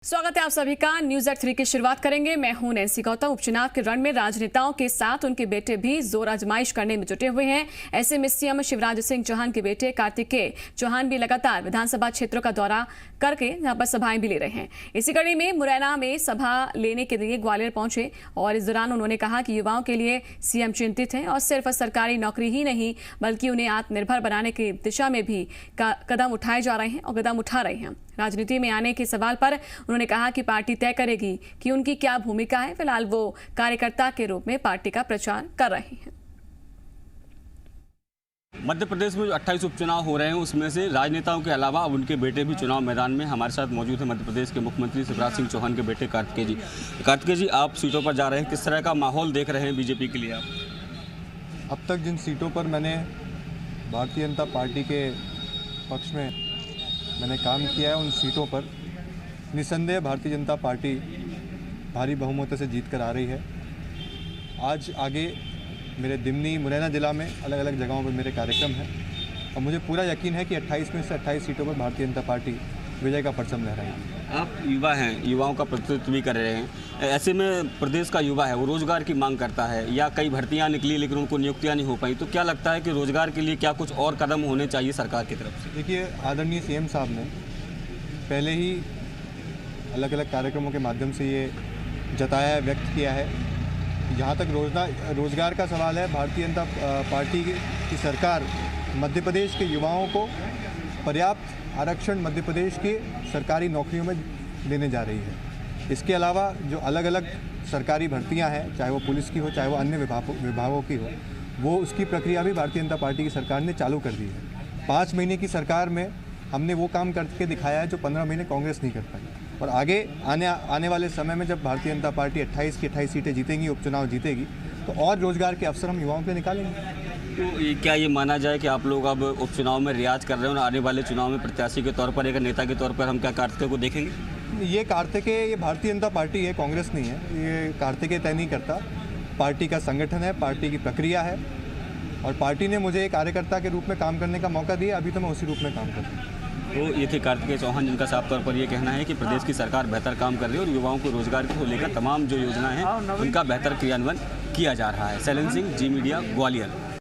स्वागत है आप सभी का। न्यूज एट 3 की शुरुआत करेंगे। मैं हूं नैन्सी गौतम। उपचुनाव के रण में राजनेताओं के साथ उनके बेटे भी जोर आजमाइश करने में जुटे हुए हैं। ऐसे में सीएम शिवराज सिंह चौहान के बेटे कार्तिकेय चौहान भी लगातार विधानसभा क्षेत्रों का दौरा करके यहां पर सभाएं भी ले रहे हैं। इसी कड़ी में मुरैना में सभा लेने के लिए ग्वालियर पहुंचे और इस दौरान उन्होंने कहा कि युवाओं के लिए सीएम चिंतित हैं और सिर्फ सरकारी नौकरी ही नहीं बल्कि उन्हें आत्मनिर्भर बनाने की दिशा में भी कदम उठाए जा रहे हैं और कदम उठा रहे हैं। राजनीति में आने के सवाल पर उन्होंने कहा कि पार्टी तय करेगी कि उनकी क्या भूमिका है। फिलहाल वो कार्यकर्ता के रूप में पार्टी का प्रचार कर रहे हैं। मध्य प्रदेश में जो 28 उपचुनाव हो रहे हैं उसमें से राजनेताओं के अलावा अब उनके बेटे भी चुनाव मैदान में हमारे साथ मौजूद हैं। मध्य प्रदेश के मुख्यमंत्री शिवराज सिंह चौहान के बेटे कार्तिकेय जी। कार्तिकेय जी, आप सीटों पर जा रहे हैं, किस तरह का माहौल देख रहे हैं बीजेपी के लिए आप? अब तक जिन सीटों पर मैंने भारतीय जनता पार्टी के पक्ष में मैंने काम किया है, उन सीटों पर निस्संदेह भारतीय जनता पार्टी भारी बहुमत से जीत कर आ रही है। आज आगे मेरे दिमनी मुरैना जिला में अलग अलग जगहों पर मेरे कार्यक्रम हैं और मुझे पूरा यकीन है कि 28 में से 28 सीटों पर भारतीय जनता पार्टी विजय का परचम लहराएगी। आप युवा हैं, युवाओं का प्रतिनिधित्व भी कर रहे हैं। ऐसे में प्रदेश का युवा है, वो रोजगार की मांग करता है या कई भर्तियां निकली लेकिन उनको नियुक्तियां नहीं हो पाई, तो क्या लगता है कि रोजगार के लिए क्या कुछ और कदम होने चाहिए सरकार की तरफ से? देखिए, आदरणीय सीएम साहब ने पहले ही अलग अलग कार्यक्रमों के माध्यम से ये जताया है, व्यक्त किया है। जहाँ तक रोजगार का सवाल है, भारतीय जनता पार्टी की सरकार मध्य प्रदेश के युवाओं को पर्याप्त आरक्षण मध्य प्रदेश के सरकारी नौकरियों में देने जा रही है। इसके अलावा जो अलग अलग सरकारी भर्तियां हैं, चाहे वो पुलिस की हो चाहे वो अन्य विभागों की हो, वो उसकी प्रक्रिया भी भारतीय जनता पार्टी की सरकार ने चालू कर दी है। 5 महीने की सरकार में हमने वो काम करके दिखाया है जो 15 महीने कांग्रेस नहीं कर पाई। और आगे आने वाले समय में जब भारतीय जनता पार्टी 28 की 28 सीटें जीतेंगी, उपचुनाव जीतेगी, तो और रोजगार के अवसर हम युवाओं के लिए निकालेंगे। तो क्या ये माना जाए कि आप लोग अब उपचुनाव में रियाज कर रहे हैं और आने वाले चुनाव में प्रत्याशी के तौर पर, एक नेता के तौर पर हम क्या कार्तिकेय को देखेंगे? ये कार्तिकेय, ये भारतीय जनता पार्टी है, कांग्रेस नहीं है। ये कार्तिकेय तय नहीं करता, पार्टी का संगठन है, पार्टी की प्रक्रिया है और पार्टी ने मुझे एक कार्यकर्ता के रूप में काम करने का मौका दिया। अभी तो मैं उसी रूप में काम कर रहा हूँ। तो ये थे कार्तिकेय चौहान, जिनका साफ तौर पर ये कहना है कि प्रदेश की सरकार बेहतर काम कर रही है और युवाओं को रोजगार को लेकर तमाम जो योजनाएं हैं उनका बेहतर क्रियान्वयन किया जा रहा है। शैलेंद्र सिंह, जी मीडिया, ग्वालियर।